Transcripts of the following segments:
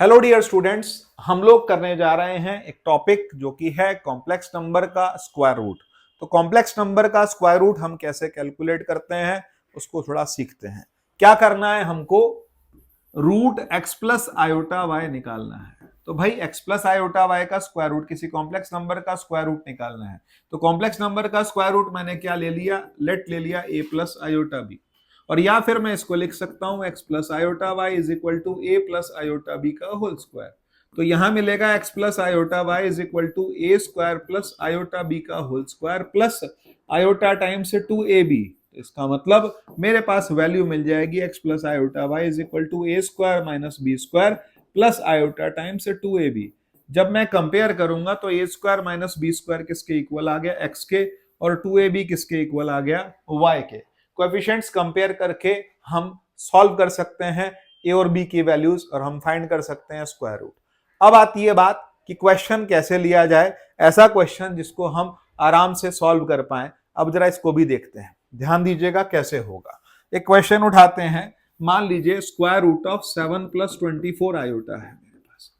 Hello dear students, हम लोग करने जा रहे हैं एक टॉपिक जो कि है कॉम्प्लेक्स नंबर का स्क्वायर रूट। तो कॉम्प्लेक्स नंबर का स्क्वायर रूट हम कैसे कैलकुलेट करते हैं उसको थोड़ा सीखते हैं। क्या करना है हमको, root x plus iota y निकालना है। तो भाई एक्स प्लस आयोटा वाई का स्क्वायर रूट, किसी कॉम्प्लेक्स नंबर का स्क्वायर रूट निकालना है। तो कॉम्प्लेक्स नंबर का स्क्वायर रूट मैंने क्या ले लिया, लेट ले लिया ए प्लस आयोटा बी, और या फिर मैं इसको लिख सकता हूं x plus iota y is equal to a plus iota b का होल स्क्वायर। तो यहां मिलेगा x plus iota y is equal to a square plus iota b का whole square plus iota times two a b. इसका मतलब मेरे पास value मिल जाएगी x plus iota y is equal to a square minus b square plus iota times two a b. जब मैं compare करूंगा तो a square minus b square किसके इक्वल आ गया, एक्स के, और टू ए बी किसके इक्वल आ गया, वाई के। कोएफिशिएंट्स कंपेयर करके हम सॉल्व कर सकते हैं ए और बी की वैल्यूज, और हम फाइंड कर सकते हैं स्क्वायर रूट। अब आती है बात कि क्वेश्चन कैसे लिया जाए, ऐसा क्वेश्चन जिसको हम आराम से सॉल्व कर पाए। अब जरा इसको भी देखते हैं, ध्यान दीजिएगा कैसे होगा। एक क्वेश्चन उठाते हैं, मान लीजिए square root of 7 plus 24 iota है मेरे पास।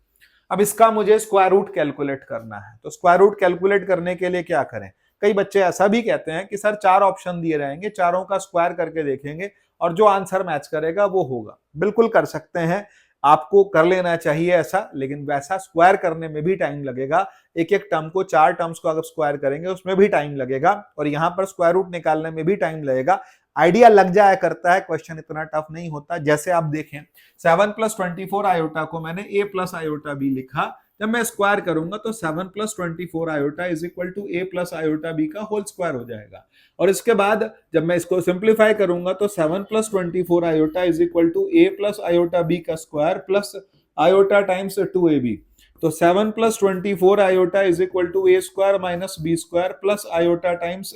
अब इसका मुझे स्क्वायर रूट कैलकुलेट करना है। तो स्क्वायर रूट कैलकुलेट करने के लिए क्या करें, कई बच्चे ऐसा भी कहते हैं कि सर 4 ऑप्शन दिए रहेंगे, चारों का स्क्वायर करके देखेंगे और जो आंसर मैच करेगा वो होगा। बिल्कुल कर सकते हैं, आपको कर लेना चाहिए ऐसा, लेकिन वैसा स्क्वायर करने में भी टाइम लगेगा। एक एक टर्म को, 4 टर्म्स को अगर स्क्वायर करेंगे उसमें भी टाइम लगेगा, और यहां पर स्क्वायर रूट निकालने में भी टाइम लगेगा। आइडिया लग जाया करता है, क्वेश्चन इतना टफ नहीं होता। जैसे आप देखें 7 प्लस 24 आयोटा को मैंने ए प्लस आयोटा बी लिखा, जब मैं स्क्वायर करूंगा तो 7 plus 24 iota is equal to a plus iota b का होल स्क्वायर हो जाएगा। और इसके बाद जब मैं इसको सिंप्लीफाई करूंगा तो 7 plus 24 iota is equal to a plus iota b का square plus iota times 2ab। तो 7 plus 24 iota is equal to a square minus b square plus iota times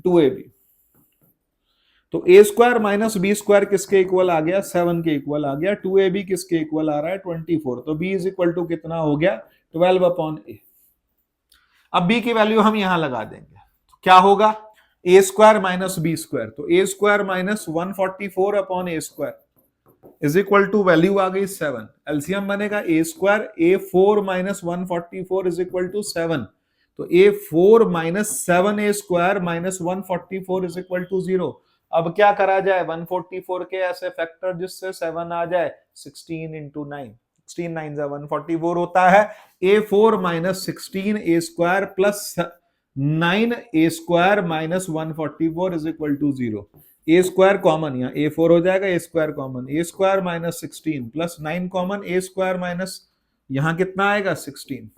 2ab। तो a square minus b square किसके equal आ गया, 7 के equal आ गया। 2ab किसके इक्वल आ रहा है, 24। तो b इज इक्वल टू कितना हो गया, 12 अपॉन ए। अब b की वैल्यू हम यहां लगा देंगे, तो क्या होगा, a square minus b square. तो a square minus 144 upon a square is equal to value आ गई 7। एलसीएम बनेगा a square, a 4 minus 144 is equal to 7। तो a 4 minus 7 a square minus 144 is equal to 0। अब क्या करा जाए, 144 के ऐसे फैक्टर जिससे 7 आ जाए, 16 इंटू 9, 16 9 144 होता है। A 4 minus 16 a square plus 9 a square minus 144 is equal to 0। A square common, यहाँ ए 4 हो जाएगा, a square common, a square minus 16 plus 9 कॉमन, ए स्क्वायर माइनस यहाँ कितना आएगा 16,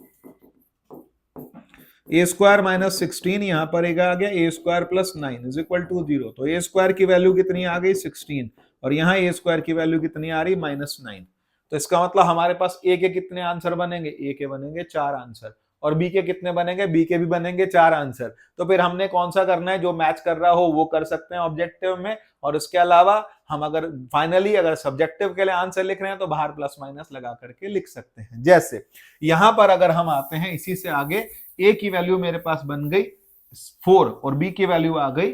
ए स्क्वायर माइनस 16 यहां पर आ गया a square plus 9 is equal to 0। तो ए स्क्वायर की वैल्यू कितनी आ गई 16, और यहाँ ए स्क्वायर की वैल्यू कितनी आ रही माइनस 9। तो इसका मतलब हमारे पास ए के कितने आंसर बनेंगे, ए के बनेंगे 4 आंसर, और बी के कितने बनेंगे, बी के भी बनेंगे 4 आंसर। तो फिर हमने कौन सा करना है, जो मैच कर रहा हो वो कर सकते हैं ऑब्जेक्टिव में, और इसके अलावा हम अगर फाइनली अगर सब्जेक्टिव के लिए आंसर लिख रहे हैं तो बाहर प्लस माइनस लगा करके लिख सकते हैं। जैसे यहां पर अगर हम आते हैं इसी से आगे, ए की वैल्यू मेरे पास बन गई 4 और बी की वैल्यू आ गई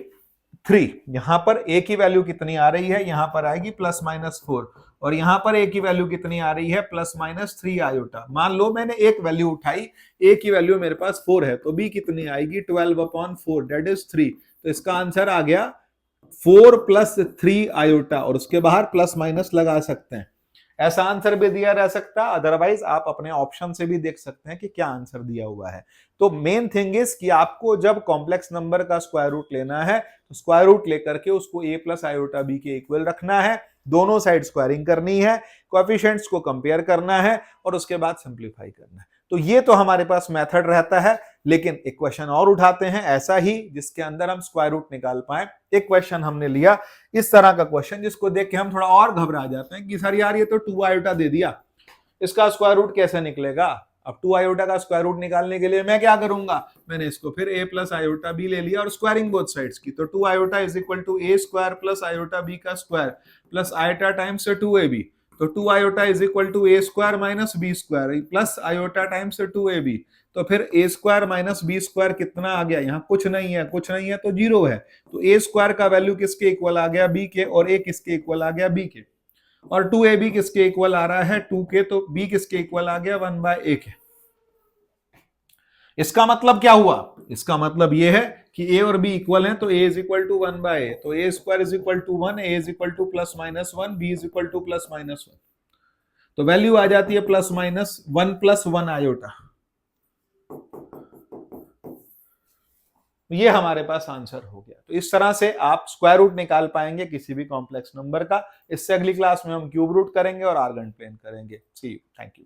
3। यहां पर ए की वैल्यू कितनी आ रही है, यहां पर आएगी प्लस माइनस 4, और यहां पर ए की वैल्यू कितनी आ रही है, प्लस माइनस 3 आयोटा। मान लो मैंने एक वैल्यू उठाई, ए की वैल्यू मेरे पास 4 है, तो बी कितनी आएगी 12 अपॉन 4 दैट इज 3। तो इसका आंसर आ गया 4 प्लस 3 आयोटा, और उसके बाहर प्लस माइनस लगा सकते हैं। ऐसा आंसर भी दिया जा सकता है, अदरवाइज आप अपने ऑप्शन से भी देख सकते हैं कि क्या आंसर दिया हुआ है। तो मेन थिंग इज कि आपको जब कॉम्प्लेक्स नंबर का स्क्वायर रूट लेना है तो स्क्वायर रूट लेकर के उसको ए प्लस आयोटा बी के इक्वल रखना है, दोनों साइड स्क्वायरिंग करनी है, कोएफिशिएंट्स को कंपेयर करना है, और उसके बाद सिंप्लीफाई करना है। तो ये तो हमारे पास मेथड रहता है। लेकिन एक क्वेश्चन और उठाते हैं ऐसा ही जिसके अंदर हम स्क्वायर रूट निकाल पाए। एक क्वेश्चन हमने लिया इस तरह का क्वेश्चन जिसको देख के हम थोड़ा और घबरा जाते हैं कि सर यार ये तो 2 आयोटा दे दिया, इसका स्क्वायर रूट कैसे निकलेगा। अब 2 आयोटा का स्क्वायर रूट निकालने के लिए मैं क्या करूंगा, मैंने इसको फिर a प्लस आयोटा बी ले लिया और स्क्वायरिंग बोथ साइड्स की। तो 2 iota is equal to a square plus iota b का square plus iota times 2ab। तो 2 iota is equal to a square minus b square plus iota times 2ab। तो फिर a square minus b square कितना आ गया, यहाँ कुछ नहीं है, कुछ नहीं है तो 0 है। तो ए स्क्वायर का वैल्यू किसके इक्वल आ गया, बी के, और ए किसके इक्वल आ गया, बी के। और 2ab किसके इक्वल आ रहा है 2 के, तो b किसके इक्वल आ गया 1/a के। इसका मतलब क्या हुआ, इसका मतलब यह है कि a और b इक्वल हैं, तो a is equal to 1/a, तो a square is equal to 1, a is equal to plus minus 1, b is equal to plus minus 1। तो वैल्यू आ जाती है प्लस माइनस 1 प्लस 1 आयोटा। ये हमारे पास आंसर हो गया। तो इस तरह से आप स्क्वायर रूट निकाल पाएंगे किसी भी कॉम्प्लेक्स नंबर का। इससे अगली क्लास में हम क्यूब रूट करेंगे और आर्गन प्लेन करेंगे। सी यू, थैंक यू।